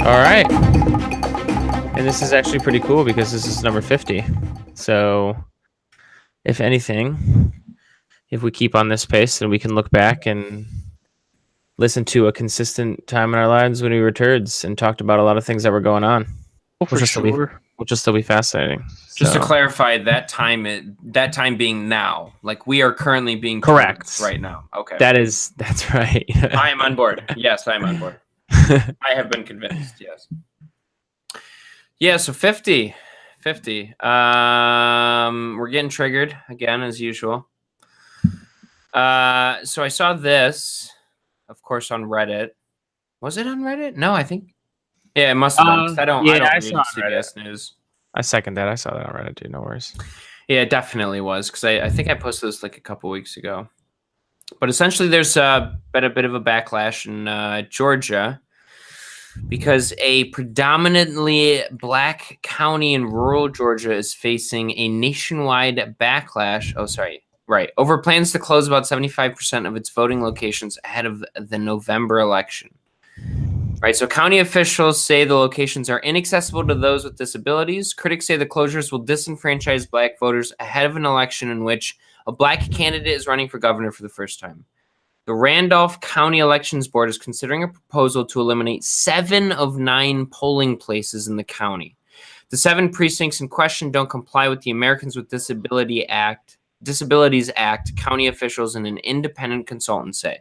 All right. And this is actually pretty cool because this is number 50. So, if anything, if we keep on this pace, then we can look back and listen to a consistent time in our lives when we were turds and talked about a lot of things that were going on. Oh, for sure. Which will still be fascinating. Just to clarify, that time being now, like we are currently being correct right now. Okay, that's right. I am on board. Yes, I am on board. I have been convinced. Yes. Yeah. So 50. We're getting triggered again as usual. So I saw this, of course, on Reddit. Was it on Reddit? No, I think. Yeah, it must have been. I don't read CBS News. I second that. I saw that on Reddit, dude. No worries. Yeah, it definitely was, because I think I posted this like a couple weeks ago. But essentially, there's been a bit of a backlash in Georgia because a predominantly black county in rural Georgia is facing a nationwide backlash. Oh, sorry. Right. Over plans to close about 75% of its voting locations ahead of the November election. Right, so county officials say the locations are inaccessible to those with disabilities. Critics say the closures will disenfranchise black voters ahead of an election in which a black candidate is running for governor for the first time. The Randolph County Elections Board is considering a proposal to eliminate 7 of 9 polling places in the county. The 7 precincts in question don't comply with the Americans with Disabilities Act, county officials and an independent consultant say.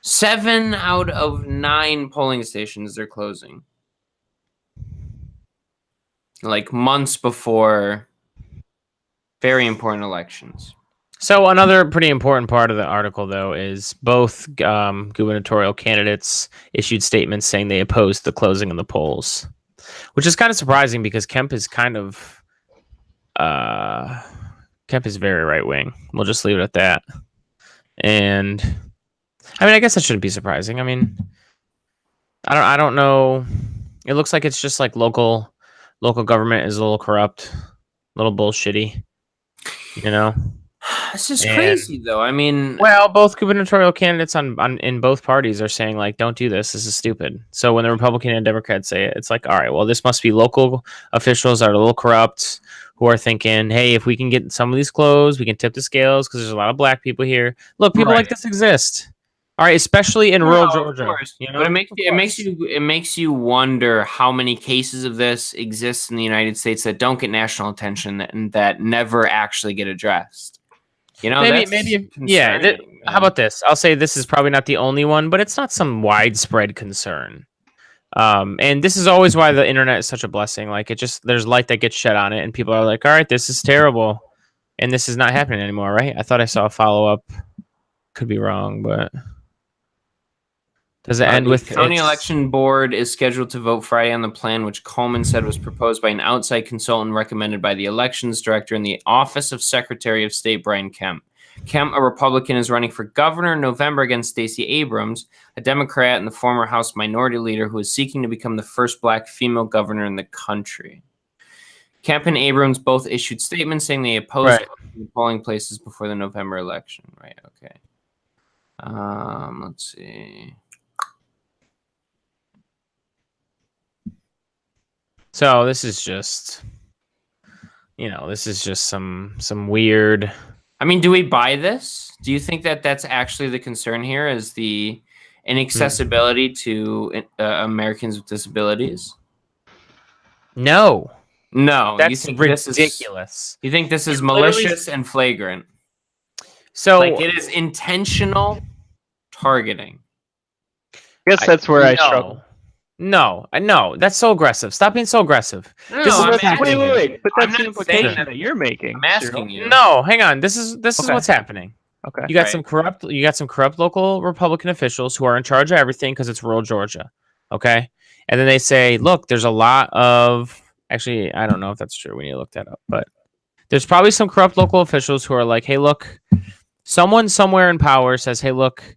7 out of 9 polling stations they're closing. Like months before very important elections. So another pretty important part of the article, though, is both gubernatorial candidates issued statements saying they opposed the closing of the polls, which is kind of surprising because Kemp is very right wing. We'll just leave it at that. And I mean, I guess that shouldn't be surprising. I mean, I don't know. It looks like it's just like local government is a little corrupt, a little bullshitty, you know. It's just crazy, though. I mean, well, both gubernatorial candidates in both parties are saying like, "Don't do this. This is stupid." So when the Republican and Democrats say it, it's like, "All right, well, this must be local officials that are a little corrupt." Who are thinking, hey, if we can get some of these closed, we can tip the scales because there's a lot of black people here. Look, people like this exist. All right, especially in rural Georgia. You know? But it makes you wonder how many cases of this exist in the United States that don't get national attention and that never actually get addressed. You know, maybe yeah. How about this? I'll say this is probably not the only one, but it's not some widespread concern. And this is always why the internet is such a blessing. Like there's light that gets shed on it, and people are like, "All right, this is terrible," and this is not happening anymore, right? I thought I saw a follow up. Could be wrong, but. Does it end with the county election board is scheduled to vote Friday on the plan, which Coleman said was proposed by an outside consultant recommended by the elections director in the office of Secretary of State Brian Kemp. Kemp, a Republican, is running for governor in November against Stacey Abrams, a Democrat and the former House Minority Leader who is seeking to become the first black female governor in the country. Kemp and Abrams both issued statements saying they opposed the polling places before the November election. Right. Okay. Let's see. So this is just some weird. I mean, do we buy this? Do you think that that's actually the concern here? Is the inaccessibility to Americans with disabilities? No, that's ridiculous. You think this is malicious and flagrant? So like it is intentional targeting. I guess that's where I struggle. No, that's so aggressive. Stop being so aggressive. Wait. But that's the implication that you're making. I'm asking you. No, hang on. This is what's happening. Okay. You got some corrupt local Republican officials who are in charge of everything because it's rural Georgia. Okay, and then they say, look, there's a lot of actually, I don't know if that's true. We need to look that up, but there's probably some corrupt local officials who are like, hey, look, someone somewhere in power says, hey, look,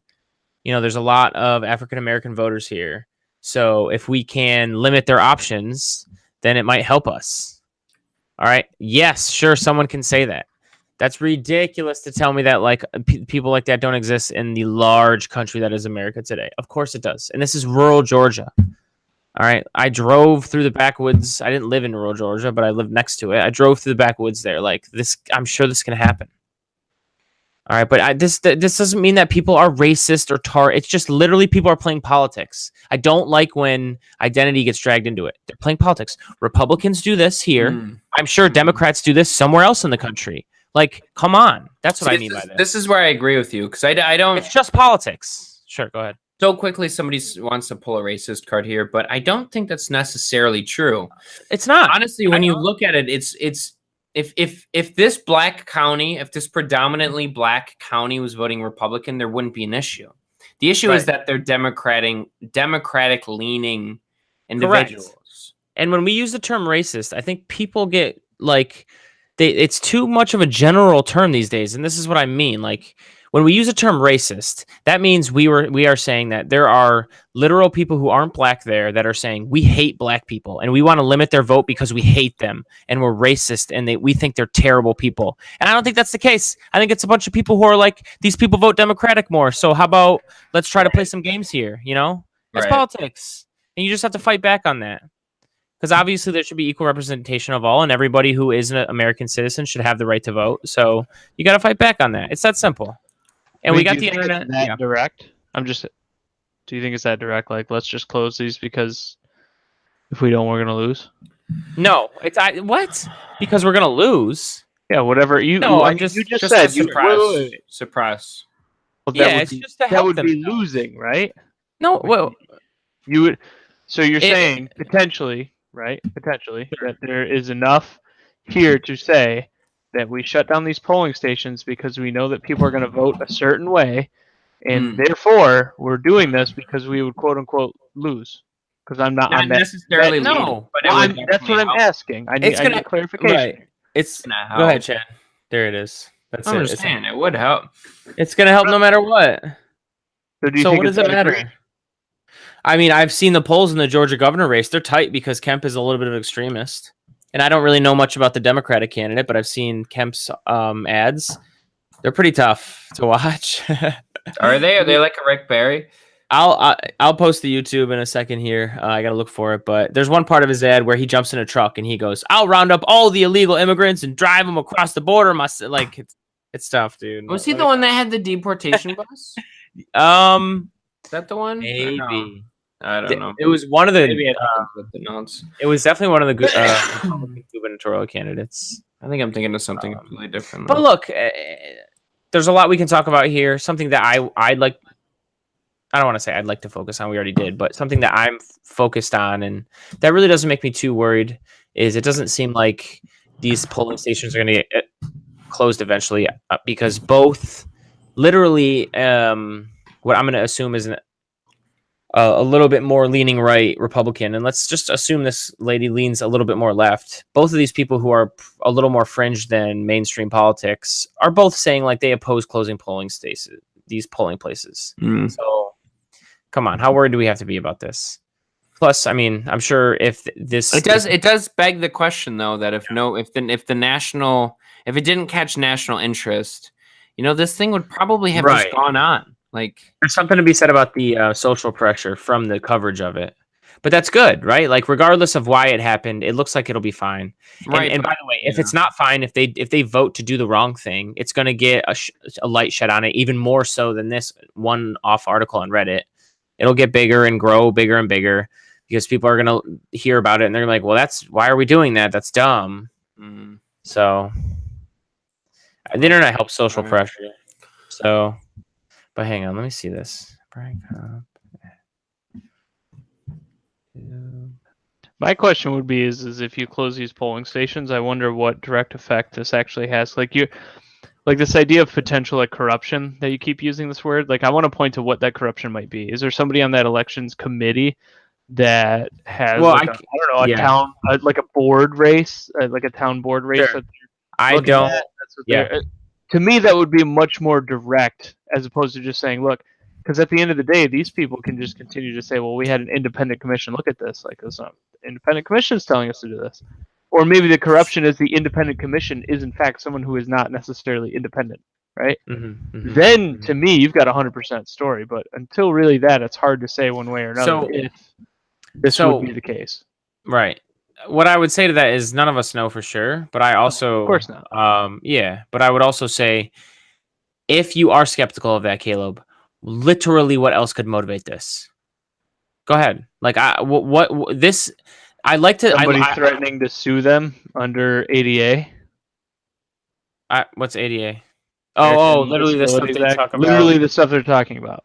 there's a lot of African American voters here. So if we can limit their options, then it might help us. All right. Yes, sure. Someone can say that. That's ridiculous to tell me that like people like that don't exist in the large country that is America today. Of course it does. And this is rural Georgia. All right. I drove through the backwoods. I didn't live in rural Georgia, but I lived next to it. I drove through the backwoods there. Like this, I'm sure this can happen. All right, but this doesn't mean that people are racist or It's just literally people are playing politics. I don't like when identity gets dragged into it. They're playing politics. Republicans do this here. I'm sure Democrats do this somewhere else in the country. Like, come on. That's what I mean by this. This is where I agree with you because I don't. It's just politics. Sure, go ahead. So quickly, somebody wants to pull a racist card here, but I don't think that's necessarily true. It's not. Honestly, when you look at it, it's if this black county, if this predominantly black county was voting Republican, there wouldn't be an issue. The issue is that they're Democratic leaning individuals. Correct. And when we use the term racist, I think people get like it's too much of a general term these days, and this is what I mean. Like when we use a term racist, that means we are saying that there are literal people who aren't black there that are saying we hate black people and we want to limit their vote because we hate them and we're racist and we think they're terrible people. And I don't think that's the case. I think it's a bunch of people who are like, these people vote Democratic more. So how about let's try to play some games here, you know? It's politics. And you just have to fight back on that. Because obviously there should be equal representation of all, and everybody who is an American citizen should have the right to vote. So you got to fight back on that. It's that simple. And we got the internet. That direct? Do you think it's that direct? Like, let's just close these because if we don't, we're gonna lose. No, what? Because we're gonna lose. Yeah, whatever you. No, you just said you suppress. Well, it's just to help that would them, be losing, right? No, well, you would. So you're saying potentially, right? Potentially that there is enough here to say that we shut down these polling stations because we know that people are going to vote a certain way, and therefore we're doing this because we would quote unquote lose. Because I'm not on that. Necessarily no, but that's what I'm asking. I need clarification. Right. It's go ahead, Chad. There it is. That's I'm just saying it would help. It's going to help no matter what. So what does it matter? I mean, I've seen the polls in the Georgia governor race. They're tight because Kemp is a little bit of an extremist. And I don't really know much about the Democratic candidate, but I've seen Kemp's ads. They're pretty tough to watch. Are they? Are they like a Rick Barry? I'll post the YouTube in a second here. I got to look for it. But there's one part of his ad where he jumps in a truck and he goes, "I'll round up all the illegal immigrants and drive them across the border." It's tough, dude. Was he the one that had the deportation bus? Is that the one? Maybe. I don't know. It was one of the. Maybe the notes. It was definitely one of the good gubernatorial candidates. I think I'm thinking of something completely different. But look, there's a lot we can talk about here. Something that I'd like. I don't want to say I'd like to focus on. We already did, but something that I'm focused on, and that really doesn't make me too worried, is it doesn't seem like these polling stations are going to get closed eventually, because both, literally, what I'm going to assume is a little bit more leaning right Republican, and let's just assume this lady leans a little bit more left. Both of these people who are a little more fringe than mainstream politics are both saying like they oppose closing these polling places. So come on, how worried do we have to be about this? Plus, I mean, I'm sure if it does beg the question though that if it didn't catch national interest, this thing would probably have just gone on. Like, there's something to be said about the social pressure from the coverage of it, but that's good, right? Like, regardless of why it happened, it looks like it'll be fine. Right. And by the way, if it's not fine, if they vote to do the wrong thing, it's going to get a light shed on it, even more so than this one-off article on Reddit. It'll get bigger and grow bigger and bigger because people are going to hear about it and they're like, well, why are we doing that? That's dumb. So the internet helps social pressure. So. But hang on, let me see this. My question would be is if you close these polling stations, I wonder what direct effect this actually has. Like this idea of potential corruption that you keep using this word. Like, I want to point to what that corruption might be. Is there somebody on that elections committee that has town like a board race, like a town board race? Sure. I don't. To me, that would be much more direct as opposed to just saying, look, because at the end of the day, these people can just continue to say, well, we had an independent commission. Look at this. Like, the independent commission is telling us to do this. Or maybe the corruption is the independent commission is, in fact, someone who is not necessarily independent, right? Then, to me, you've got a 100% story. But until really that, it's hard to say one way or another. this would be the case. Right. What I would say to that is none of us know for sure, but I also, of course not. Yeah, but I would also say, if you are skeptical of that, Caleb, literally, what else could motivate this? Go ahead. Like, what this? I like to. Somebody threatening to sue them under ADA. What's ADA? Oh, literally the stuff they talk about. Literally the stuff they're talking about.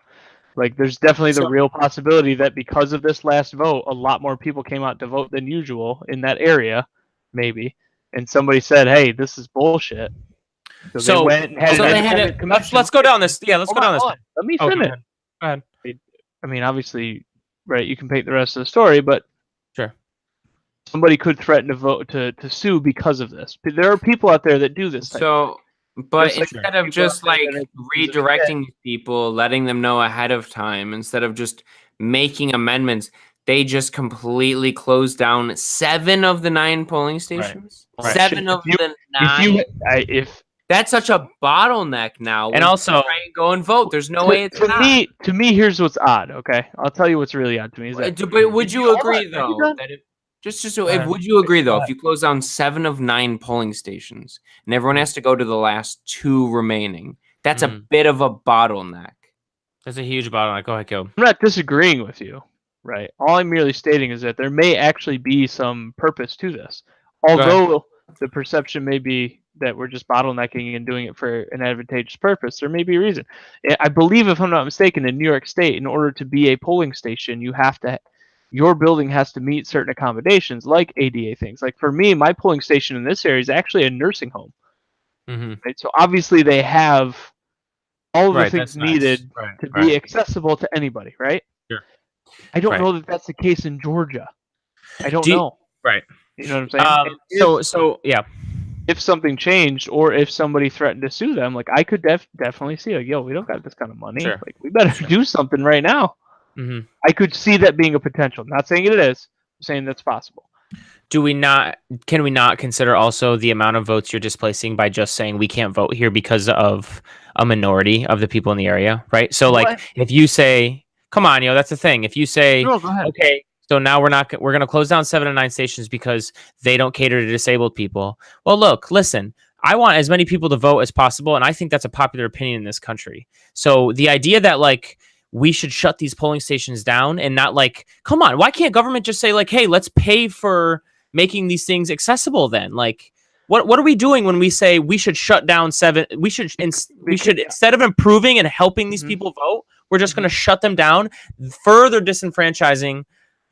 Like, there's definitely the real possibility that because of this last vote, a lot more people came out to vote than usual in that area, maybe. And somebody said, "Hey, this is bullshit." So they went and had let's go down this. Yeah, let's go down this. Let me finish. Go ahead. I mean, obviously, right? You can paint the rest of the story, but sure, somebody could threaten to vote to sue because of this. There are people out there that do this. But instead of just like redirecting people, letting them know ahead of time, instead of just making amendments, they just completely closed down 7 of the 9 polling stations. Right. 7 of the 9. If that's such a bottleneck now, and also try and go and vote. There's no way it's not. To me, here's what's odd. Okay, I'll tell you what's really odd to me. Is that, but would you agree though that would you agree though if you close down 7 of 9 polling stations and everyone has to go to the last 2 remaining, that's a bit of a bottleneck. That's a huge bottleneck. Go ahead, Caleb. I'm not disagreeing with you, right? All I'm merely stating is that there may actually be some purpose to this, although the perception may be that we're just bottlenecking and doing it for an advantageous purpose. There may be a reason. I believe, if I'm not mistaken, in New York State, in order to be a polling station, your building has to meet certain accommodations, like ADA things. Like for me, my polling station in this area is actually a nursing home. Mm-hmm. Right? So obviously they have all the things needed to be accessible to anybody, right? Sure. I don't know that that's the case in Georgia. I don't know. Right. You know what I'm saying? So yeah. If something changed, or if somebody threatened to sue them, like I could definitely see, like, yo, we don't got this kind of money. Sure. Like, we better do something right now. Mm-hmm. I could see that being a potential. Not saying it is. I'm saying that's possible. Can we not consider also the amount of votes you're displacing by just saying we can't vote here because of a minority of the people in the area, right? So like, if you say, come on, that's the thing. If you say, okay, so now we're going to close down 7 of 9 stations because they don't cater to disabled people. Well, look, listen, I want as many people to vote as possible. And I think that's a popular opinion in this country. So the idea that like, we should shut these polling stations down and not like, come on, why can't government just say like, hey, let's pay for making these things accessible then? Like, what are we doing when we say we should shut down 7? We should instead of improving and helping these people vote, we're just going to shut them down, further disenfranchising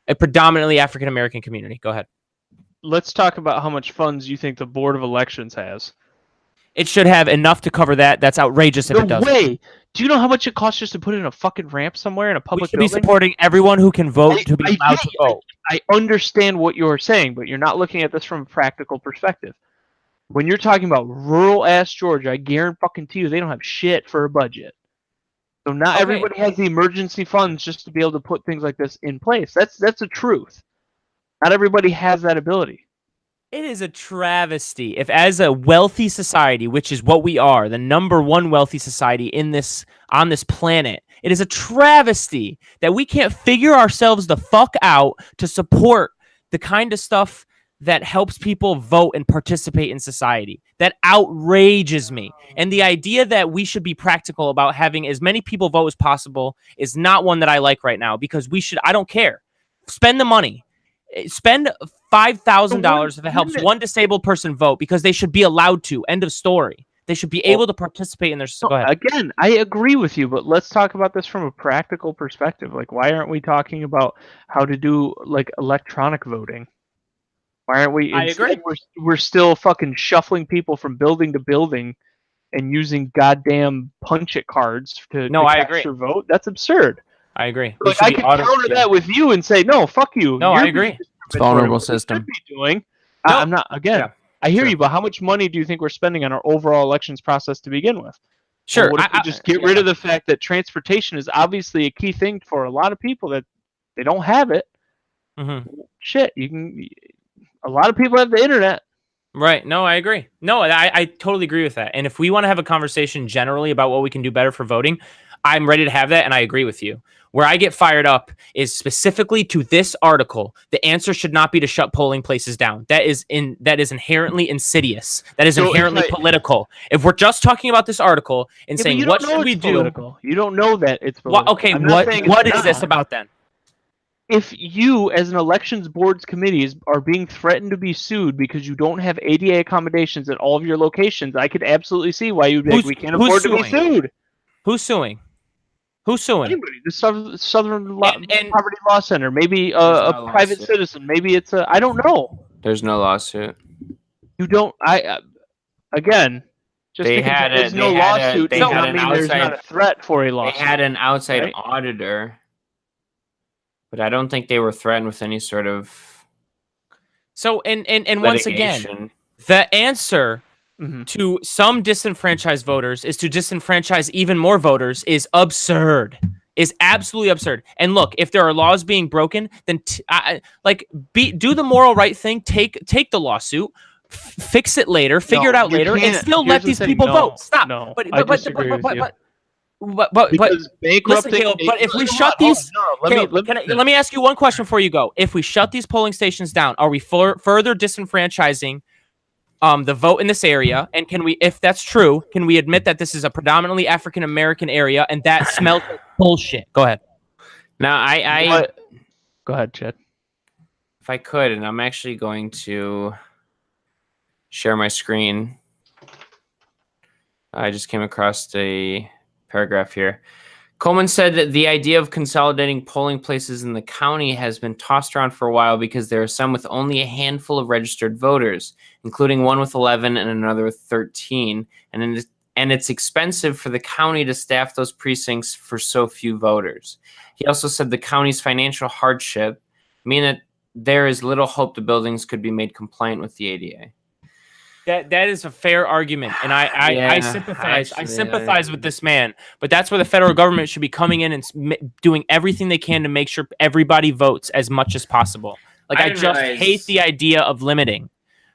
a predominantly African-American community. Go ahead. Let's talk about how much funds you think the Board of Elections has. It should have enough to cover that. That's outrageous if it doesn't. No way. Do you know how much it costs just to put in a fucking ramp somewhere in a public building? We should be supporting everyone who can vote to be allowed to vote. I understand what you're saying, but you're not looking at this from a practical perspective. When you're talking about rural-ass Georgia, I guarantee you they don't have shit for a budget. So not everybody has the emergency funds just to be able to put things like this in place. That's the truth. Not everybody has that ability. It is a travesty if, as a wealthy society, which is what we are, the number one wealthy society on this planet, it is a travesty that we can't figure ourselves the fuck out to support the kind of stuff that helps people vote and participate in society. That outrages me. And the idea that we should be practical about having as many people vote as possible is not one that I like right now, because I don't care. Spend the money. Spend $5,000 if it helps one disabled person vote, because they should be allowed to. End of story. They should be able to participate in their... Go ahead. Again, I agree with you, but let's talk about this from a practical perspective. Like, why aren't we talking about how to do like electronic voting? Why aren't we? I agree. We're still fucking shuffling people from building to building and using goddamn punch-it cards to cast your vote. That's absurd. I agree. Like, I could counter that with you and say, no, fuck you. No, I agree. It's a vulnerable system. Doing. No. I'm not. Again, yeah. I hear you, but how much money do you think we're spending on our overall elections process to begin with? Sure. What if we just get rid of the fact that transportation is obviously a key thing for a lot of people, that they don't have it? Mm-hmm. Shit, a lot of people have the internet. Right. No, I agree. No, I totally agree with that. And if we want to have a conversation generally about what we can do better for voting, I'm ready to have that, and I agree with you. Where I get fired up is specifically to this article. The answer should not be to shut polling places down. That is inherently insidious. That is inherently political. If we're just talking about this article and saying what should we do, you don't know that it's political. Okay, what is this about then? If you, as an elections board's committees, are being threatened to be sued because you don't have ADA accommodations at all of your locations, I could absolutely see why you'd be like, we can't afford to be sued. Who's suing? Who's suing? Anybody. The Southern Poverty Law Center. Maybe a private citizen. Maybe it's I don't know. There's no lawsuit. You don't. Again, just because there's no lawsuit does not mean there's not a threat for a lawsuit. They had an outside auditor, but I don't think they were threatened with any sort of. So and once again, the answer to some disenfranchised voters is to disenfranchise even more voters is absurd. Is absolutely absurd. And look, if there are laws being broken, then do the moral right thing. Take the lawsuit, fix it later, figure it out later, and still let these people vote. Stop. No, but because listen, Caleb, but if we shut these, let me ask you one question before you go. If we shut these polling stations down, are we further disenfranchising the vote in this area? And can we, if that's true, can we admit that this is a predominantly African American area and that smells like bullshit? Go ahead. Now, go ahead, Chad. If I could, and I'm actually going to share my screen. I just came across a paragraph here. Coleman said that the idea of consolidating polling places in the county has been tossed around for a while because there are some with only a handful of registered voters, including one with 11 and another with 13, and it's expensive for the county to staff those precincts for so few voters. He also said the county's financial hardship mean that there is little hope the buildings could be made compliant with the ADA. That is a fair argument, and I sympathize. I sympathize with this man, but that's where the federal government should be coming in and doing everything they can to make sure everybody votes as much as possible. Like I just hate the idea of limiting.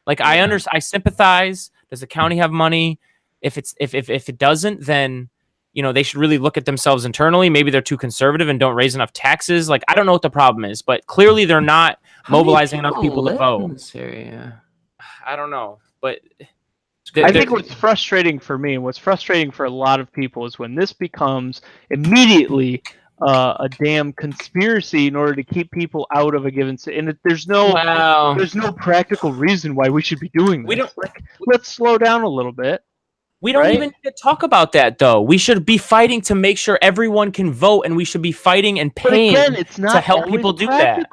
Like I sympathize. Does the county have money? If it doesn't, then they should really look at themselves internally. Maybe they're too conservative and don't raise enough taxes. Like I don't know what the problem is, but clearly they're not mobilizing enough people to vote. In this area? I don't know. But I think what's frustrating for me and what's frustrating for a lot of people is when this becomes immediately a damn conspiracy in order to keep people out of a given city. And there's no practical reason why we should be doing this. Let's slow down a little bit. We don't even need to talk about that, though. We should be fighting to make sure everyone can vote, and we should be fighting and paying to help people do that.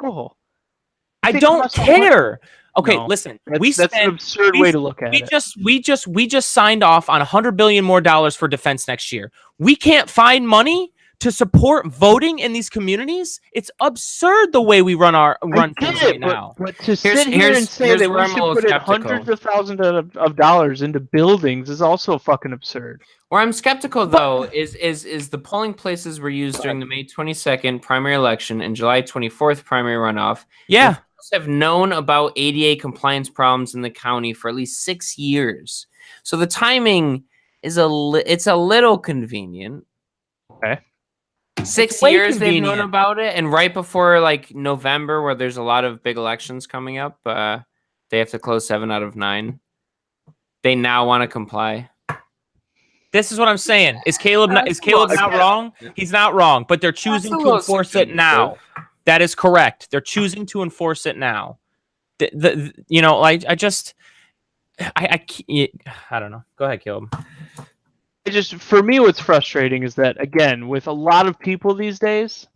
I don't care. Okay, listen. That's an absurd way to look at it. We just signed off on $100 billion more for defense next year. We can't find money to support voting in these communities. It's absurd the way we run things right now. But to sit here and say that we should put in hundreds of thousands of dollars into buildings is also fucking absurd. Where I'm skeptical though is the polling places were used during the May 22nd primary election and July 24th primary runoff. Yeah. Have known about ADA compliance problems in the county for at least 6 years. So the timing is a little convenient. Okay. 6 years they've known about it, and right before like November where there's a lot of big elections coming up, they have to close 7 out of 9. They now want to comply. This is what I'm saying. Is Caleb not wrong? He's not wrong, but they're choosing to enforce it now. That is correct. They're choosing to enforce it now. I don't know. Go ahead, Caleb. For me, what's frustrating is that, again, with a lot of people these days,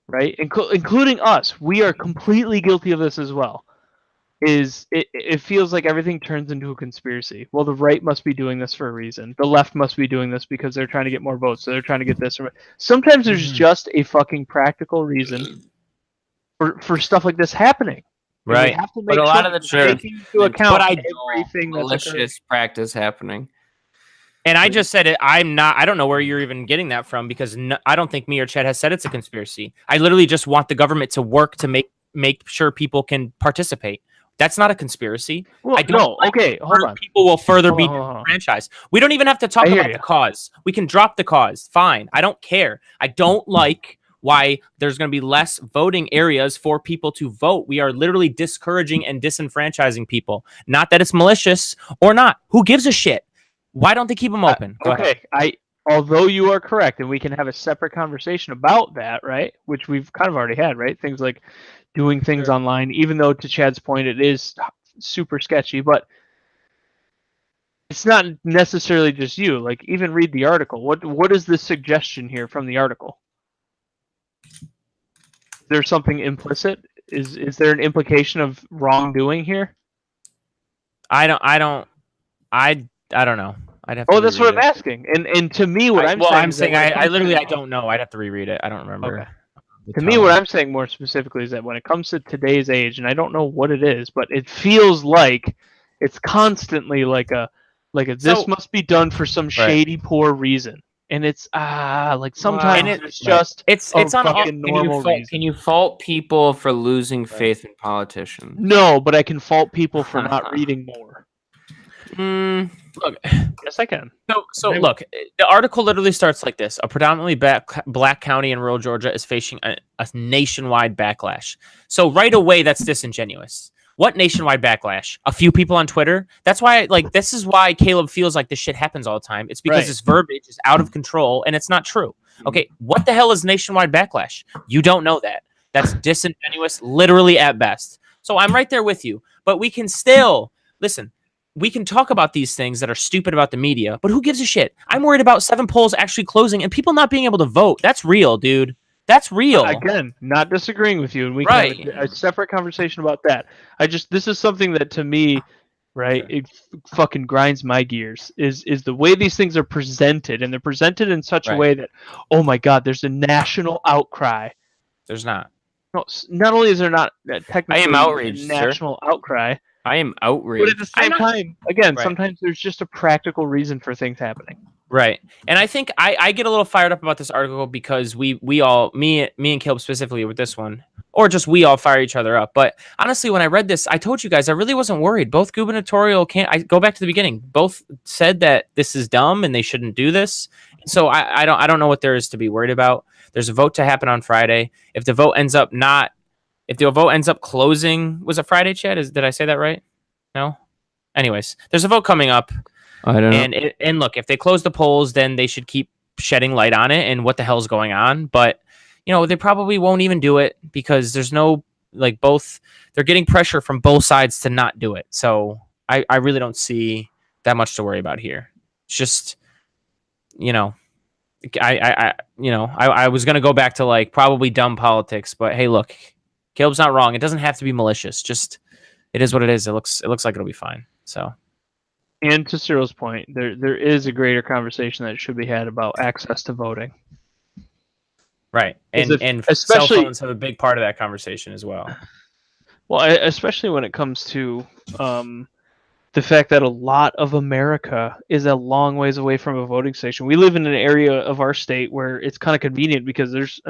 right, including us, we are completely guilty of this as well. It feels like everything turns into a conspiracy. Well, the right must be doing this for a reason. The left must be doing this because they're trying to get more votes. So they're trying to get this. Sometimes there's just a fucking practical reason for stuff like this happening. Right. Have to make a lot of the taking into account everything malicious practice happening. And I just said it. I don't know where you're even getting that from because I don't think me or Chad has said it's a conspiracy. I literally just want the government to work to make sure people can participate. That's not a conspiracy. Well, I don't. hold on. People will further be Hold on. disenfranchised. We don't even have to talk I hear about you. the cause. We can drop the cause. Fine. I don't care. I don't like why there's going to be less voting areas for people to vote. We are literally discouraging and disenfranchising people. Not that it's malicious or not. Who gives a shit? Why don't they keep them open? Go ahead. Although you are correct, and we can have a separate conversation about that, right? Which we've kind of already had, right? Things like doing things online, even though to Chad's point, it is super sketchy, but it's not necessarily just you. Like, even read the article. What is the suggestion here from the article? Is there something implicit? Is there an implication of wrongdoing here? I don't know. I'd have to That's what I'm reread it. asking. And to me, what I'm saying I literally don't know. I'd have to reread it. I don't remember. Okay. To me, what I'm saying more specifically is that when it comes to today's age, and I don't know what it is, but it feels like it's constantly like a this must be done for some shady, poor reason. And it's like sometimes it's just it's on fucking normal reason. Can you fault people for losing faith in politicians? No, but I can fault people for not reading more. Look, yes, I can. So look, the article literally starts like this: a predominantly black county in rural Georgia is facing a nationwide backlash. So right away, that's disingenuous. What nationwide backlash? A few people on Twitter? That's why, this is why Caleb feels like this shit happens all the time. It's because this verbiage is out of control and it's not true. Okay, what the hell is nationwide backlash? You don't know that. That's disingenuous, literally at best. So I'm right there with you. But we can still, listen, we can talk about these things that are stupid about the media, but who gives a shit? I'm worried about 7 polls actually closing and people not being able to vote. That's real, dude. That's real. Again, not disagreeing with you, and we can have a separate conversation about that. This is something that to me, it fucking grinds my gears. Is the way these things are presented, and they're presented in such a way that, oh my god, there's a national outcry. There's not. No, not only is there not technically I am outraged, a national outcry, I am outraged. but at the same time, again, sometimes there's just a practical reason for things happening. Right. And I think I get a little fired up about this article because we all, me and Caleb specifically with this one, or just we all fire each other up. But honestly, when I read this, I told you guys I really wasn't worried. Both gubernatorial I go back to the beginning. Both said that this is dumb and they shouldn't do this. So I don't know what there is to be worried about. There's a vote to happen on Friday. If the vote ends up closing, was it Friday, Chad? Did I say that right? No? Anyways, there's a vote coming up. I don't know. And look, if they close the polls, then they should keep shedding light on it and what the hell's going on. But, they probably won't even do it because there's no, they're getting pressure from both sides to not do it. So I really don't see that much to worry about here. It's just, I was going to go back to probably dumb politics, but hey, look, Caleb's not wrong. It doesn't have to be malicious. Just, it is what it is. It looks like it'll be fine. So. And to Cyril's point, there is a greater conversation that should be had about access to voting. Right. And cell phones have a big part of that conversation as well. Well, especially when it comes to the fact that a lot of America is a long ways away from a voting station. We live in an area of our state where it's kind of convenient because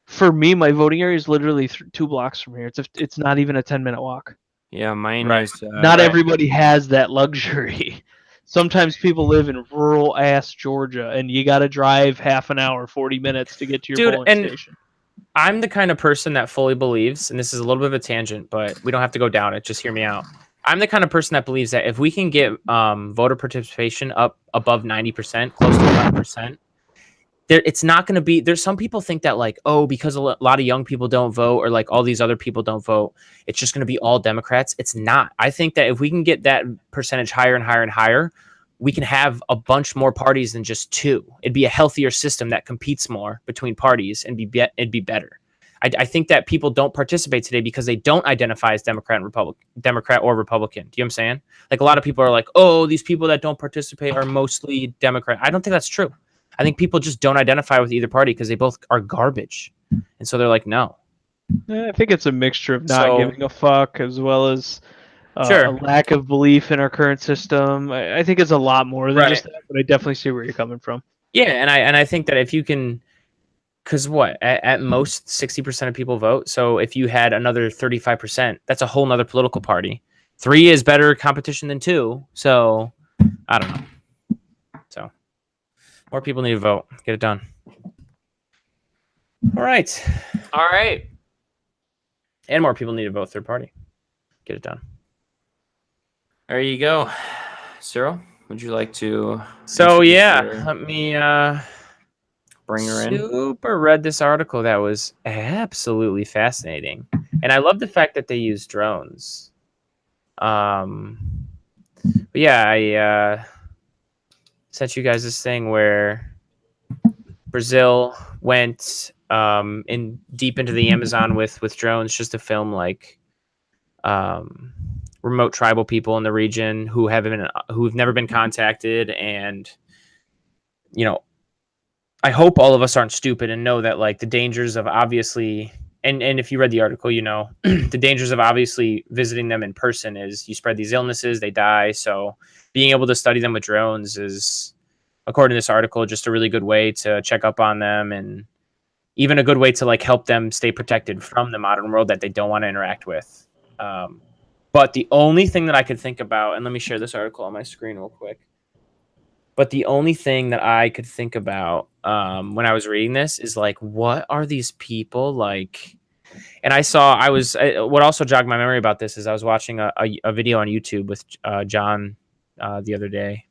for me, my voting area is literally 2 blocks from here. It's not even a 10-minute walk. Yeah, mine is. Not everybody has that luxury. Sometimes people live in rural ass Georgia, and you got to drive half an hour, 40 minutes to get to your polling station. I'm the kind of person that fully believes, and this is a little bit of a tangent, but we don't have to go down it. Just hear me out. I'm the kind of person that believes that if we can get voter participation up above 90%, close to 100%, it's not going to be. There's some people think that because a lot of young people don't vote or all these other people don't vote, it's just going to be all Democrats. It's not. I think that if we can get that percentage higher and higher and higher, we can have a bunch more parties than just 2. It'd be a healthier system that competes more between parties and it'd be better. I think that people don't participate today because they don't identify as Democrat or Republican. Do you know what I'm saying? A lot of people are like, oh, these people that don't participate are mostly Democrat. I don't think that's true. I think people just don't identify with either party because they both are garbage. And so they're like, no. I think it's a mixture of not giving a fuck as well as a lack of belief in our current system. I think it's a lot more than just that, but I definitely see where you're coming from. Yeah, and I think that if you can Because what? At most, 60% of people vote. So if you had another 35%, that's a whole nother political party. 3 is better competition than 2. So I don't know. So more people need to vote. Get it done. All right. All right. And more people need to vote third party. Get it done. There you go. Cyril, would you like to? So yeah, your- let me Bring her in. super read this article that was absolutely fascinating. And I love the fact that they use drones. But yeah, I sent you guys this thing where Brazil went in deep into the Amazon with drones just to film like remote tribal people in the region who've never been contacted. And I hope all of us aren't stupid and know that like the dangers of obviously and if you read the article, the dangers of obviously visiting them in person is you spread these illnesses, they die. So being able to study them with drones is, according to this article, just a really good way to check up on them, and even a good way to like help them stay protected from the modern world that they don't want to interact with. But the only thing that I could think about, and let me share this article on my screen real quick. But the only thing that I could think about when I was reading this is like, what are these people like? And what also jogged my memory about this is I was watching a video on YouTube with John the other day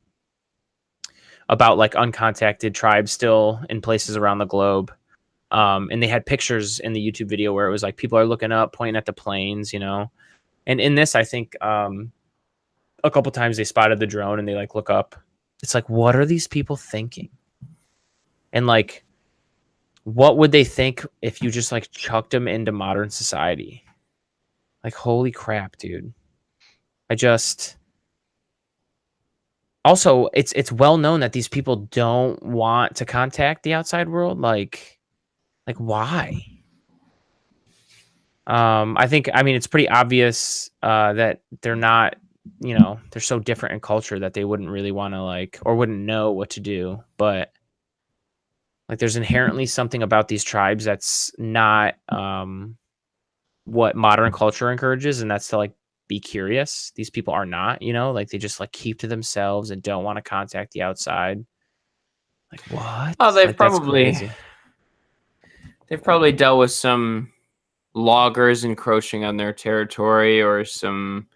about like uncontacted tribes still in places around the globe. And they had pictures in the YouTube video where it was like people are looking up, pointing at the planes, And in this, I think a couple times they spotted the drone and they like look up. It's like, what are these people thinking? And like, what would they think if you just like chucked them into modern society? Like, holy crap, dude. Also, it's well known that these people don't want to contact the outside world. Like why? I mean, it's pretty obvious that they're not, they're so different in culture that they wouldn't really want to like, or wouldn't know what to do. But like, there's inherently something about these tribes that's not what modern culture encourages, and that's to like be curious. These people are not, like they just like keep to themselves and don't want to contact the outside. Like what? Oh, Like, that's crazy. They've probably dealt with some loggers encroaching on their territory or some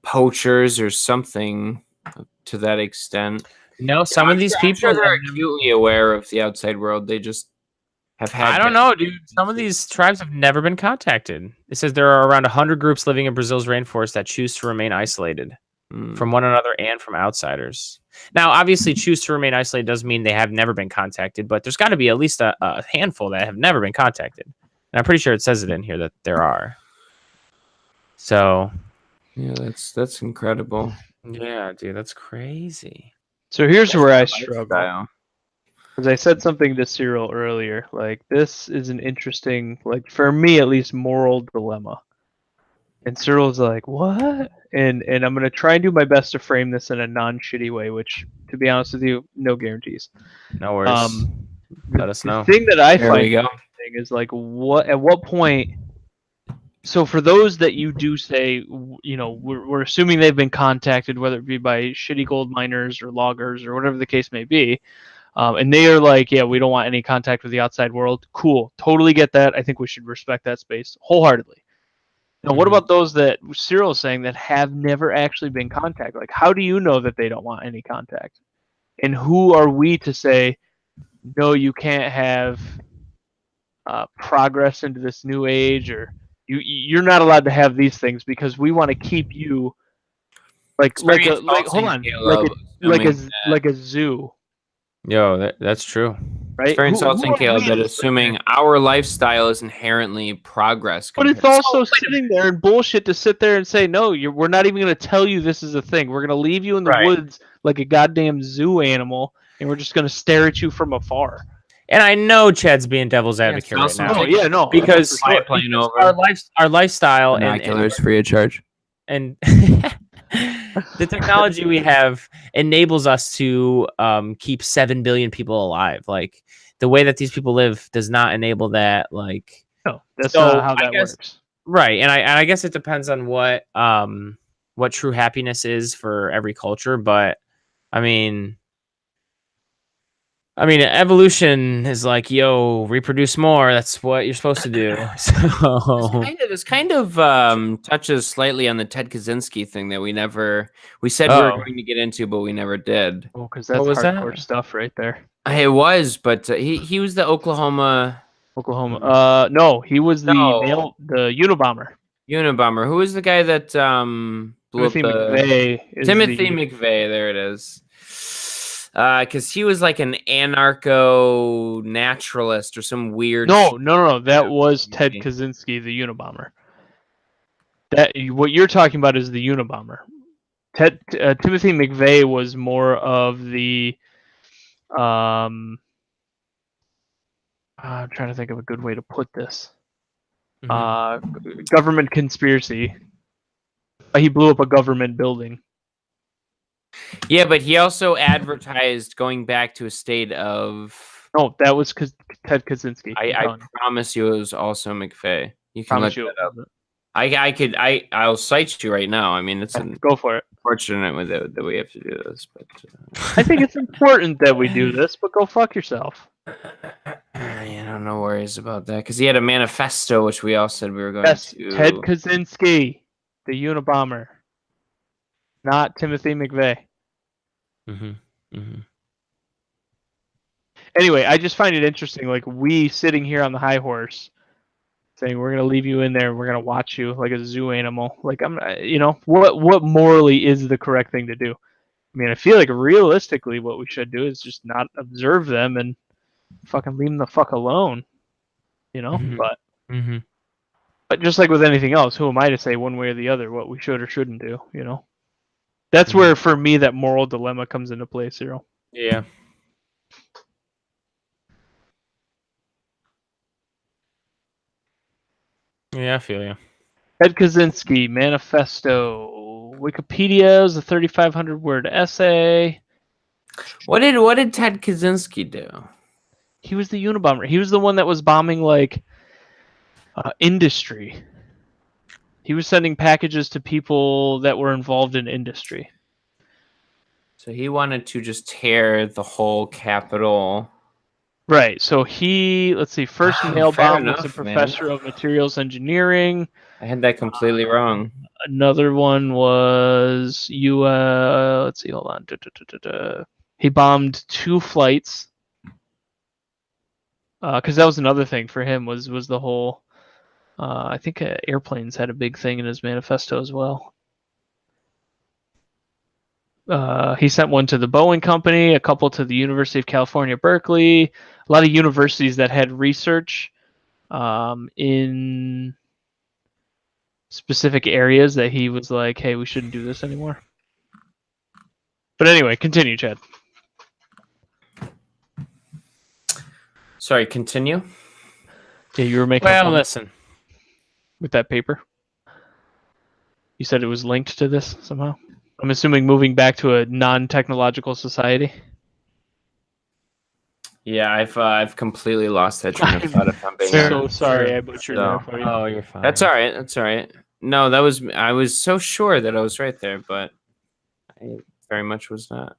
poachers or something to that extent. No, some of these people sure they're acutely aware of the outside world. They just have had. I don't know, dude. Some of these tribes have never been contacted. It says there are around 100 groups living in Brazil's rainforest that choose to remain isolated from one another and from outsiders. Now, obviously, choose to remain isolated doesn't mean they have never been contacted, but there's got to be at least a handful that have never been contacted. And I'm pretty sure it says it in here that there are. So, yeah, that's incredible. Yeah, dude, that's crazy. So here's where I struggle. Because I said something to Cyril earlier. Like, this is an interesting, like, for me at least, moral dilemma. And Cyril's like, what? And I'm going to try and do my best to frame this in a non-shitty way, which, to be honest with you, no guarantees. No worries. Let us know. The thing that I find interesting is, like, at what point... So for those that you do say, we're assuming they've been contacted, whether it be by shitty gold miners or loggers or whatever the case may be, and they are like, yeah, we don't want any contact with the outside world. Cool. Totally get that. I think we should respect that space wholeheartedly. Now, what about those that Cyril is saying that have never actually been contacted? Like, how do you know that they don't want any contact? And who are we to say, no, you can't have progress into this new age, or you're not allowed to have these things because we want to keep you like a zoo. Yo, that's true. Right? It's very insulting, Caleb, that assuming our lifestyle is inherently progress. But it's also sitting there and bullshit to sit there and say, no, we're not even going to tell you this is a thing. We're going to leave you in the woods like a goddamn zoo animal, and we're just going to stare at you from afar. And I know Chad's being devil's advocate right now. Oh, yeah, no. Because our lifestyle binoculars free of charge. And the technology we have enables us to keep 7 billion people alive. Like, the way that these people live does not enable that. Like, No, that's So, not how I that guess- works. right, and I guess it depends on what true happiness is for every culture, but I mean, evolution is like, yo, reproduce more. That's what you're supposed to do. So, This kind of touches slightly on the Ted Kaczynski thing that we said we were Oh. going to get into, but we never did. Oh, because that's was hardcore that? stuff right there. It was, but he was the Oklahoma Oklahoma. No, he was the No. the Unabomber. Unabomber. Who was the guy that blew up Timothy the McVeigh. Is Timothy the, McVeigh? There it is. Because he was like an anarcho-naturalist or some weird. No. That was Ted Kaczynski, the Unabomber. What you're talking about is the Unabomber. Timothy McVeigh was more of the. I'm trying to think of a good way to put this. Government conspiracy. He blew up a government building. Yeah, but he also advertised going back to a state of. No, that was Ted Kaczynski. I promise you, it was also McVeigh. You can promise look you. that up. I'll cite you right now. I mean, it's Go for it. unfortunate that we have to do this, but I think it's important that we do this, but go fuck yourself. No worries about that because he had a manifesto, which we all said we were going to. Ted Kaczynski, the Unabomber, not Timothy McVeigh. Anyway, I just find it interesting, like we sitting here on the high horse, saying we're gonna leave you in there, we're gonna watch you like a zoo animal. Like what morally is the correct thing to do? I mean, I feel like realistically, what we should do is just not observe them and fucking leave them the fuck alone. But just like with anything else, who am I to say one way or the other what we should or shouldn't do? That's where for me that moral dilemma comes into play, Cyril. Yeah. Yeah, I feel you. Ted Kaczynski, Manifesto. Wikipedia is a 3,500 word essay. What did Ted Kaczynski do? He was the Unabomber. He was the one that was bombing like industry. He was sending packages to people that were involved in industry. So he wanted to just tear the whole Capitol. Right. So let's see, first nail bomb was a enough, professor of materials engineering. I had that completely wrong. Another one was let's see, hold on. He bombed 2 flights. Because that was another thing for him was the whole. I think airplanes had a big thing in his manifesto as well. He sent one to the Boeing Company, a couple to the University of California, Berkeley, a lot of universities that had research in specific areas that he was like, hey, we shouldn't do this anymore. But anyway, continue, Chad. Sorry, continue. Yeah, you were making listen. with that paper. You said it was linked to this somehow. I'm assuming moving back to a non-technological society. Yeah, I've completely lost that train of thought. If I'm being So honest. sorry, I butchered that for you. Oh, you're fine. That's all right. That's all right. No, I was so sure that I was right there, but I very much was not.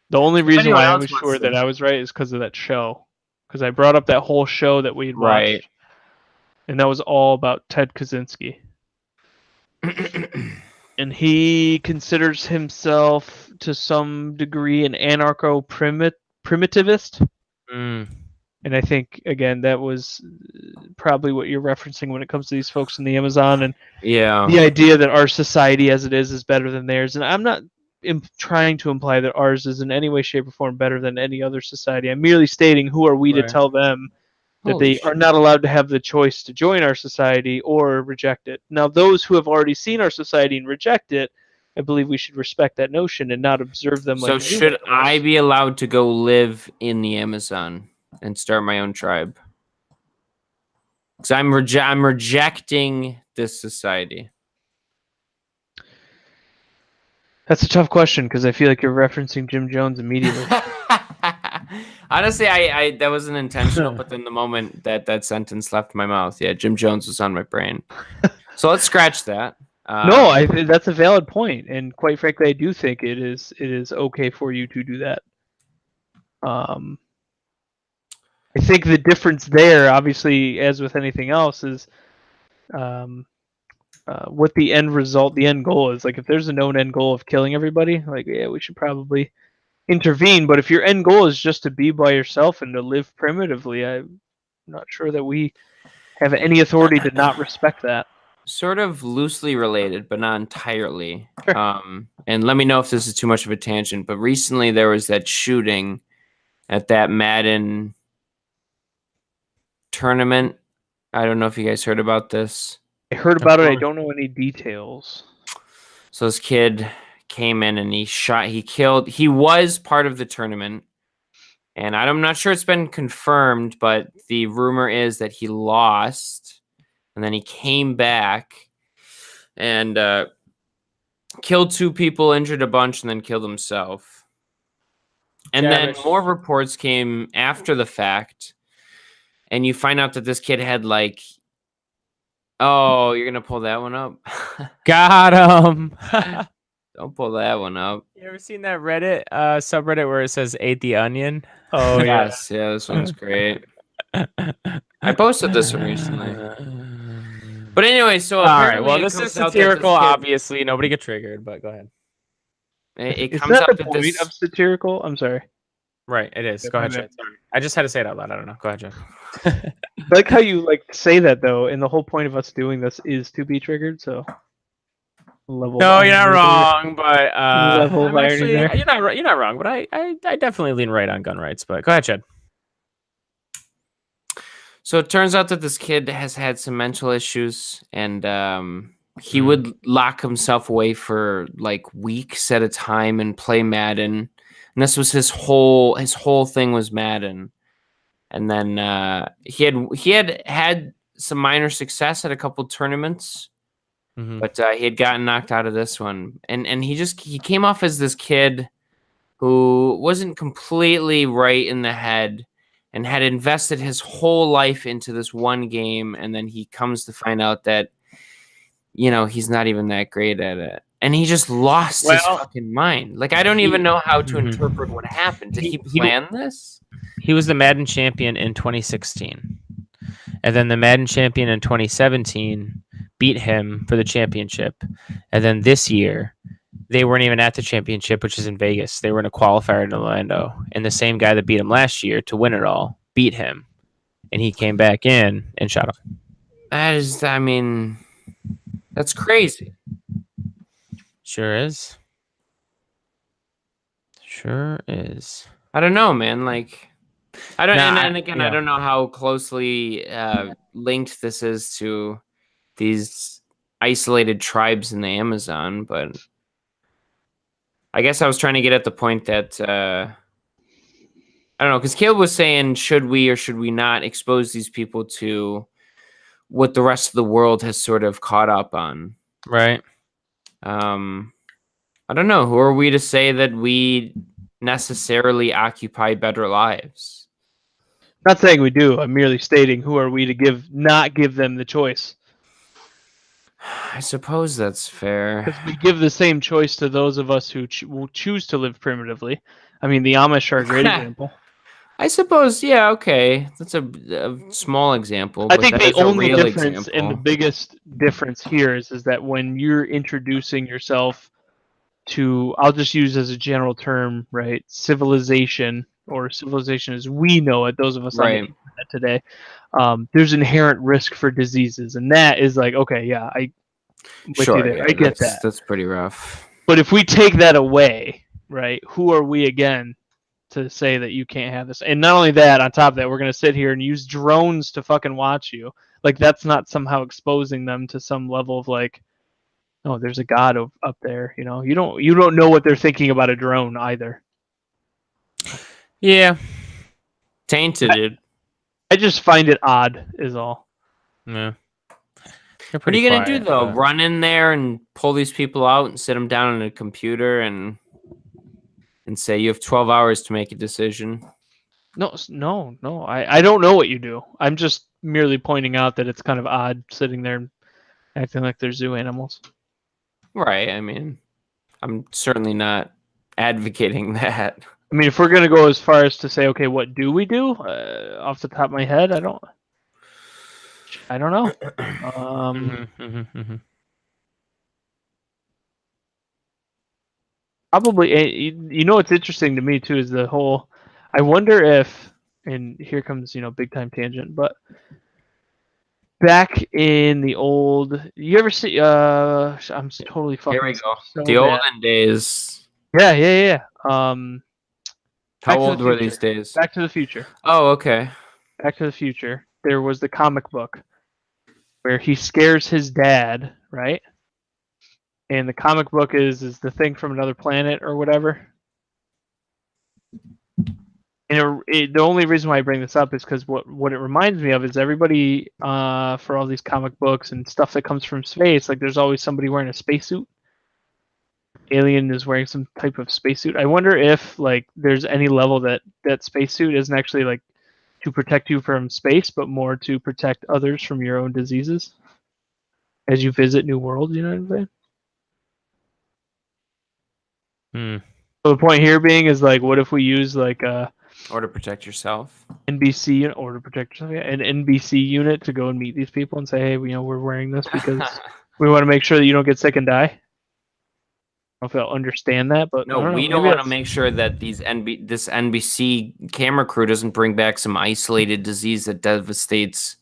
The only reason anyone why I else was wants sure to- that I was right is because of that show. Because I brought up that whole show that we had watched. Right. And that was all about Ted Kaczynski. And he considers himself to some degree an anarcho-primitivist. Mm. And I think, again, that was probably what you're referencing when it comes to these folks in the Amazon. And Yeah. the idea that our society as it is better than theirs. And I'm not trying to imply that ours is in any way, shape, or form better than any other society. I'm merely stating who are we to tell them that Holy they are not allowed to have the choice to join our society or reject it. Now, those who have already seen our society and reject it, I believe we should respect that notion and not observe them So like should I be allowed to go live in the Amazon and start my own tribe? Because I'm rejecting this society. That's a tough question because I feel like you're referencing Jim Jones immediately. Honestly, I that wasn't intentional, but then the moment that sentence left my mouth, yeah, Jim Jones was on my brain. So let's scratch that. No, I think that's a valid point, and quite frankly, I do think it is okay for you to do that. I think the difference there, obviously, as with anything else, is what the end result, the end goal is. Like, if there's a known end goal of killing everybody, like, yeah, we should probably intervene. But if your end goal is just to be by yourself and to live primitively, I'm not sure that we have any authority to not respect that. Sort of loosely related, but not entirely. Sure. And let me know if this is too much of a tangent, but recently there was that shooting at that Madden tournament. I don't know if you guys heard about this. I heard about it. I don't know any details. So this kid came in and he was part of the tournament. And I'm not sure it's been confirmed, but the rumor is that he lost. And then he came back and killed 2 people, injured a bunch, and then killed himself. And then more reports came after the fact. And you find out that this kid had like, oh, you're going to pull that one up? Got him. Don't pull that one up. You ever seen that Reddit subreddit where it says "ate the onion"? Oh yes, yeah, this one's great. I posted this one recently. But anyway, so all right. Well, this is satirical. Obviously, nobody get triggered. But go ahead. It Is comes that out the that point this of satirical? I'm sorry. Right, it is. Go ahead, Jed. Sorry. I just had to say it out loud. I don't know. Go ahead, Jed. I like how you say that though, and the whole point of us doing this is to be triggered. So. No, you're not wrong, but actually, you're not wrong, but I definitely lean right on gun rights. But go ahead, Chad. So it turns out that this kid has had some mental issues, and he would lock himself away for like weeks at a time and play Madden. And this was his whole thing was Madden. And then he had some minor success at a couple tournaments. But he had gotten knocked out of this one, and he came off as this kid who wasn't completely right in the head and had invested his whole life into this one game, and then he comes to find out that he's not even that great at it, and he just lost his fucking mind. Like, I don't even know how to interpret what happened. Did he plan this? He was the Madden champion in 2016, and then the Madden champion in 2017 beat him for the championship. And then this year, they weren't even at the championship, which is in Vegas. They were in a qualifier in Orlando. And the same guy that beat him last year to win it all beat him. And he came back in and shot him. That's crazy. Sure is. Sure is. I don't know, man. Like, I don't, and again, yeah. I don't know how closely linked this is to these isolated tribes in the Amazon, but I guess I was trying to get at the point that I don't know, because Caleb was saying, should we or should we not expose these people to what the rest of the world has sort of caught up on? Right. I don't know. Who are we to say that we necessarily occupy better lives? Not saying we do. I'm merely stating, who are we to not give them the choice? I suppose that's fair. Because we give the same choice to those of us who will choose to live primitively. I mean, the Amish are a great example. I suppose, yeah, okay. That's a small example. I think the only difference and the biggest difference here is that when you're introducing yourself to, I'll just use as a general term, right, civilization, or civilization as we know it, those of us on the internet today, there's inherent risk for diseases, and that is like, okay, yeah, I get that. That's pretty rough. But if we take that away, right, who are we again to say that you can't have this? And not only that, on top of that, we're going to sit here and use drones to fucking watch you. Like, that's not somehow exposing them to some level of like, oh, there's a god up there. You don't know what they're thinking about a drone either. Yeah. Tainted. I just find it odd, is all. Yeah. What are you going to do, though? Run in there and pull these people out and sit them down on a computer and say you have 12 hours to make a decision? No. I don't know what you do. I'm just merely pointing out that it's kind of odd sitting there and acting like they're zoo animals. Right. I mean, I'm certainly not advocating that. I mean, if we're gonna go as far as to say, okay, what do we do? Off the top of my head, I don't know. Probably, you know, what's interesting to me too is the whole. I wonder if, and here comes big time tangent, but back in the old, you ever see? I'm totally fucking. Here we go. So The bad. olden days. Yeah. How Back to the old were Future. these days? Back to the Future. Oh, okay. Back to the Future. There was the comic book where he scares his dad, right? And the comic book is the thing from another planet or whatever. And the only reason why I bring this up is because what it reminds me of is everybody for all these comic books and stuff that comes from space, like there's always somebody wearing a spacesuit. Alien is wearing some type of spacesuit. I wonder if like there's any level that spacesuit isn't actually like to protect you from space, but more to protect others from your own diseases as you visit new worlds. You know what I'm saying? So the point here being is like, what if we use like Or to protect yourself. NBC unit, or to protect yourself, an NBC unit to go and meet these people and say, hey, we're wearing this because we want to make sure that you don't get sick and die. I don't know if they'll understand that, but No, we don't want to make sure that this NBC camera crew doesn't bring back some isolated disease that devastates.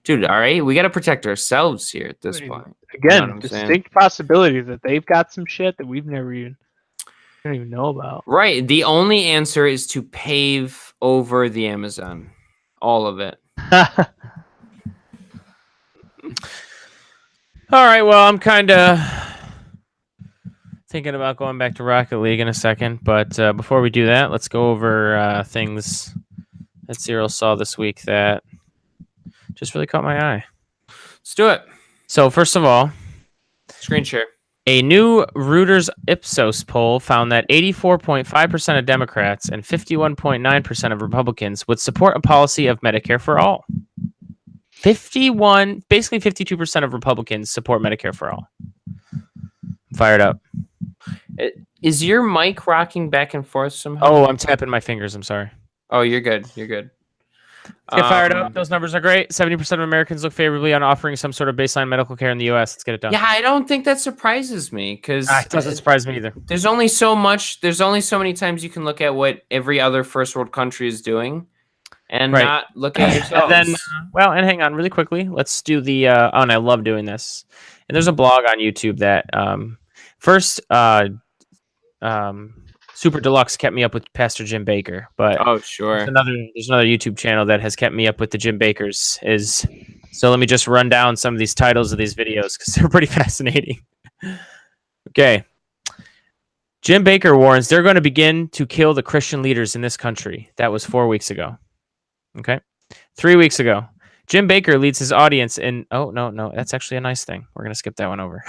Dude, all right, we got to protect ourselves here at this point. Again, distinct possibility that they've got some shit that we've never don't even know about. Right. The only answer is to pave over the Amazon. All of it. All right, well, I'm kind of thinking about going back to Rocket League in a second, but before we do that, let's go over things that Cyril saw this week that just really caught my eye. Let's do it. So, first of all, screen share. A new Reuters Ipsos poll found that 84.5% of Democrats and 51.9% of Republicans would support a policy of Medicare for all. Basically 52% of Republicans support Medicare for all. Fired up. Is your mic rocking back and forth somehow? Oh, I'm tapping my fingers. I'm sorry. Oh, you're good. You're good. Let's get fired up. Those numbers are great. 70% of Americans look favorably on offering some sort of baseline medical care in the U.S. Let's get it done. Yeah, I don't think that surprises me because it doesn't surprise me either. There's only so many times you can look at what every other first world country is doing and not look at yourselves. And then, and hang on really quickly. Let's do the, and I love doing this. And there's a blog on YouTube that Super Deluxe kept me up with Pastor Jim Baker, but there's another YouTube channel that has kept me up with the Jim Bakers. So let me just run down some of these titles of these videos because they're pretty fascinating. Okay. Jim Baker warns they're going to begin to kill the Christian leaders in this country. That was 4 weeks ago. Okay. 3 weeks ago, Jim Baker leads his audience in... Oh, no. That's actually a nice thing. We're going to skip that one over.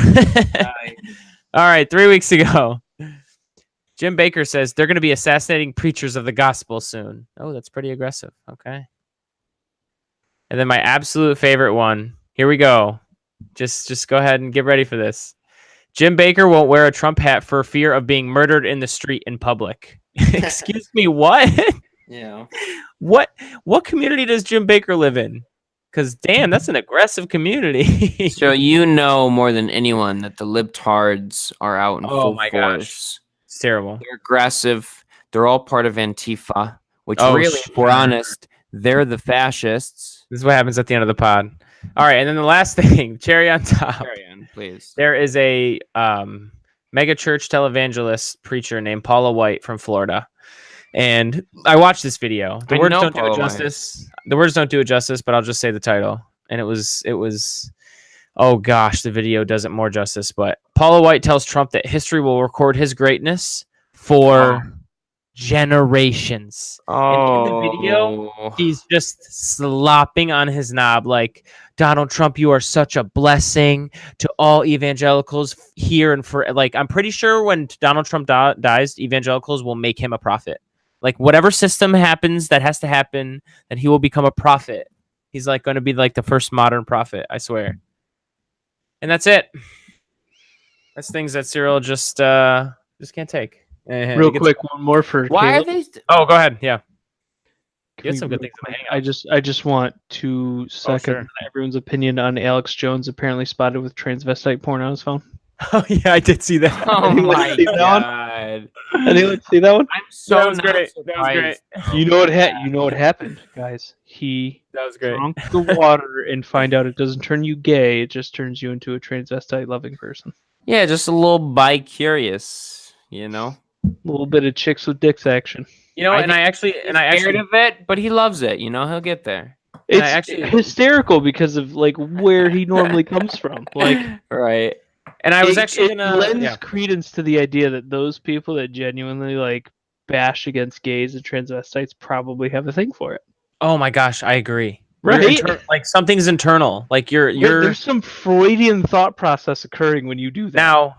All right. 3 weeks ago, Jim Baker says they're going to be assassinating preachers of the gospel soon. Oh, that's pretty aggressive. Okay. And then my absolute favorite one. Here we go. Just go ahead and get ready for this. Jim Baker won't wear a Trump hat for fear of being murdered in the street in public. Excuse me, what? Yeah. What community does Jim Baker live in? Because, damn, that's an aggressive community. So you know more than anyone that the libtards are out in full force. Gosh. It's terrible. They're aggressive. They're all part of Antifa, which if we're honest, they're the fascists. This is what happens at the end of the pod. All right, and then the last thing, cherry on top. Carry on, please. There is a mega church televangelist preacher named Paula White from Florida. And I watched this video. The words don't do it justice. The words don't do it justice, but I'll just say the title. And it was oh gosh, the video does it more justice. But Paula White tells Trump that history will record his greatness for generations. And in the video, he's just slopping on his knob like, Donald Trump, you are such a blessing to all evangelicals here and for, like, I'm pretty sure when Donald Trump dies, evangelicals will make him a prophet. Like whatever system happens that has to happen, that he will become a prophet. He's like going to be like the first modern prophet, I swear. And that's it. That's things that Cyril just can't take. Real quick, one more for Why are Caleb. they? Oh, go ahead. Yeah. Can You had we some good real things in the quick- hangout. I just want to second sure. everyone's opinion on Alex Jones apparently spotted with transvestite porn on his phone. Oh yeah, I did see that. Oh Anyone my see that one? god! Anyone see that one? I'm so That was not great. That was great. surprised. You know what happened, guys. He That was great. drunk the water and find out it doesn't turn you gay, it just turns you into a transvestite loving person. Yeah, just a little bi-curious, you know. A little bit of chicks with dicks action. You know, and I actually Scared of it, but he loves it. You know, he'll get there. And It's I actually- hysterical because of like where he normally comes from. Like Right. and I was it actually gonna lends credence to the idea that those people that genuinely like bash against gays and transvestites probably have a thing for it. Oh my gosh, I agree. Right? Like something's internal. Like you're There's some Freudian thought process occurring when you do that. now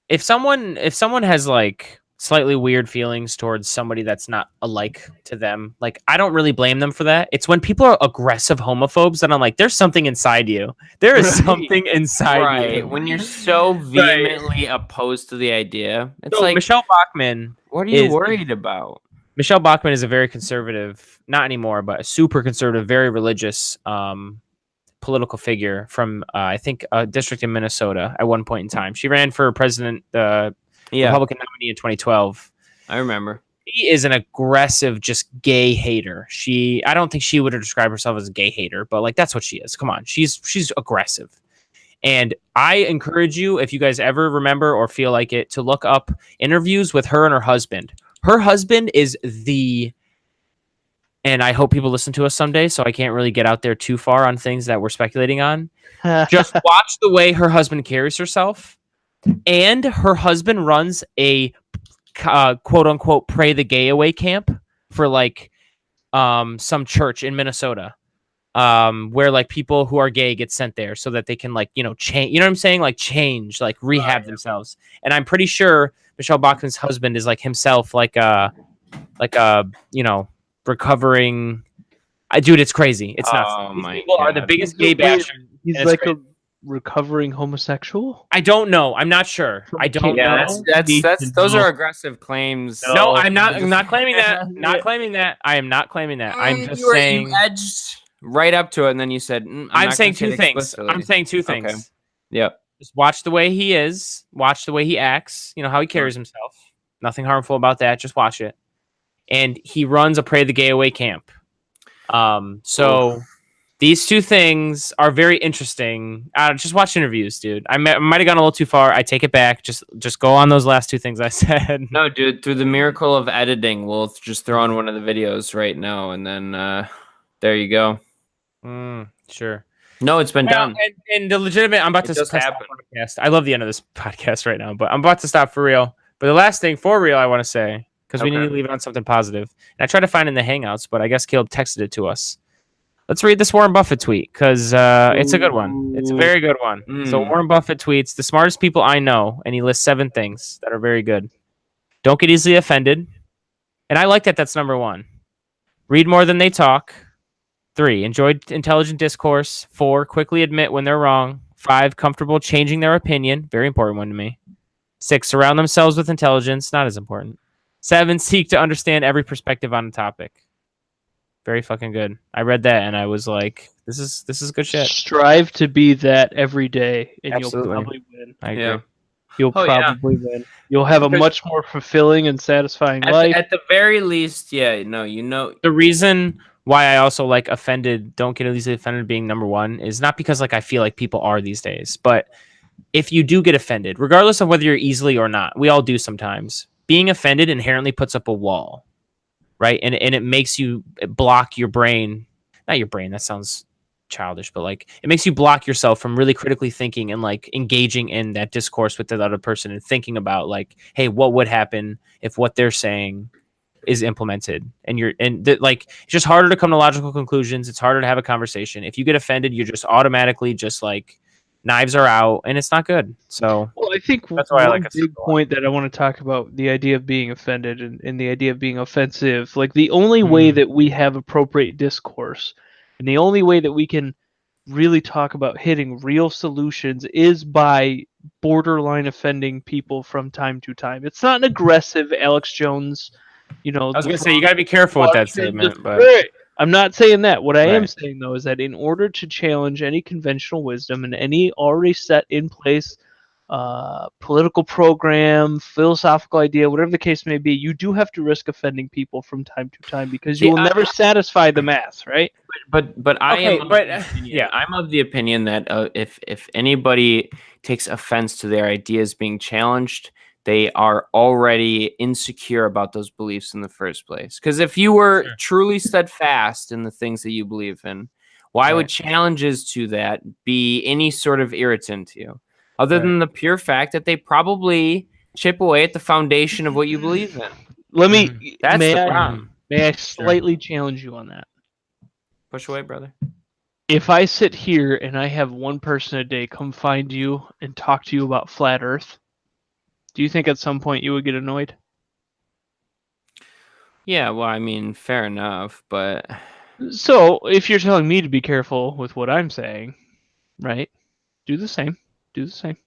if someone has like slightly weird feelings towards somebody that's not alike to them, like I don't really blame them for that. It's when people are aggressive homophobes that I'm like, there's something inside you. There is Right. something inside Right. you. When you're so vehemently opposed to the idea, it's So like, Michelle Bachmann what are you is- worried about? Michelle Bachmann is a very conservative, not anymore, but a super conservative, very religious political figure from, I think, a district in Minnesota at one point in time. She ran for president, Yeah, Republican nominee in 2012. I remember. She is an aggressive, just gay hater. I don't think she would have described herself as a gay hater, but like that's what she is. Come on, she's aggressive. And I encourage you, if you guys ever remember or feel like it, to look up interviews with her and her husband. Her husband is and I hope people listen to us someday, so I can't really get out there too far on things that we're speculating on. Just watch the way her husband carries herself. And her husband runs a quote unquote pray the gay away camp for like some church in Minnesota. Where like people who are gay get sent there so that they can like, change, you know what I'm saying? Like change, like rehab themselves. And I'm pretty sure Michelle Bachmann's husband is like himself, like recovering. Dude, it's crazy. It's nuts. Oh These my people are the God. biggest gay bashers. He's and it's like crazy. a recovering homosexual. I don't know. I'm not sure. I don't Yeah, know. that's those are aggressive claims. No, I'm not claiming that. Not claiming that. I am not claiming that. I'm just saying. You edged right up to it, and then you said, I'm not saying gonna say two it things. explicitly. I'm saying two things. Okay. Yep. Just watch the way he is. Watch the way he acts. You know how he carries himself. Nothing harmful about that. Just watch it. And he runs a Pray the Gay Away camp. So these two things are very interesting. Just watch interviews, dude. I might have gone a little too far. I take it back. Just go on those last two things I said. No, dude. Through the miracle of editing, we'll just throw on one of the videos right now, and then there you go. Sure. No, it's been done. And the legitimate, I'm about It to does stop happen. the podcast. I love the end of this podcast right now, but I'm about to stop for real. But the last thing for real I want to say, because we need to leave it on something positive. And I tried to find it in the Hangouts, but I guess Caleb texted it to us. Let's read this Warren Buffett tweet, because it's a good one. It's a very good one. So Warren Buffett tweets, the smartest people I know, and he lists 7 things that are very good. Don't get easily offended. And I like that that's number 1. Read more than they talk. 3, enjoy intelligent discourse. 4, quickly admit when they're wrong. 5, comfortable changing their opinion. Very important one to me. 6, surround themselves with intelligence. Not as important. 7, seek to understand every perspective on a topic. Very fucking good. I read that and I was like, this is good shit. Strive to be that every day, and Absolutely. you'll probably win. I agree. Yeah. You'll Oh, yeah. probably win. You'll have a Because- much more fulfilling and satisfying life. At the very least, yeah. No, you know. The reason why I also like offended, don't get easily offended being number 1 is not because like I feel like people are these days, but if you do get offended, regardless of whether you're easily or not, we all do sometimes. Being offended inherently puts up a wall, right? And it makes you block your brain. Not your brain, that sounds childish, but like it makes you block yourself from really critically thinking and like engaging in that discourse with the other person and thinking about like, hey, what would happen if what they're saying is implemented? And like it's just harder to come to logical conclusions. It's harder to have a conversation. If you get offended, you're just automatically just like knives are out, and it's not good. So Well, I think that's why I one like a big simple one. point that I want to talk about, the idea of being offended and the idea of being offensive, like the only way that we have appropriate discourse and the only way that we can really talk about hitting real solutions is by borderline offending people from time to time. It's not an aggressive Alex Jones, I was gonna say you got to be careful with that statement, but I'm not saying that. What I am Right. saying though is that in order to challenge any conventional wisdom and any already set in place political program, philosophical idea, whatever the case may be, you do have to risk offending people from time to time because you See, will never satisfy the mass, right? but I Okay, am of but, the opinion, yeah. I'm of the opinion that if anybody takes offense to their ideas being challenged, they are already insecure about those beliefs in the first place. Because if you were Sure. truly steadfast in the things that you believe in, why would Right. challenges to that be any sort of irritant to you, other Right. than the pure fact that they probably chip away at the foundation of what you believe in? Let me That's may the I problem. may I slightly challenge you on that? Push away, brother. If I sit here and I have one person a day come find you and talk to you about flat Earth, do you think at some point you would get annoyed? Yeah, well, I mean, fair enough, but So if you're telling me to be careful with what I'm saying, right? Do the same. Do the same.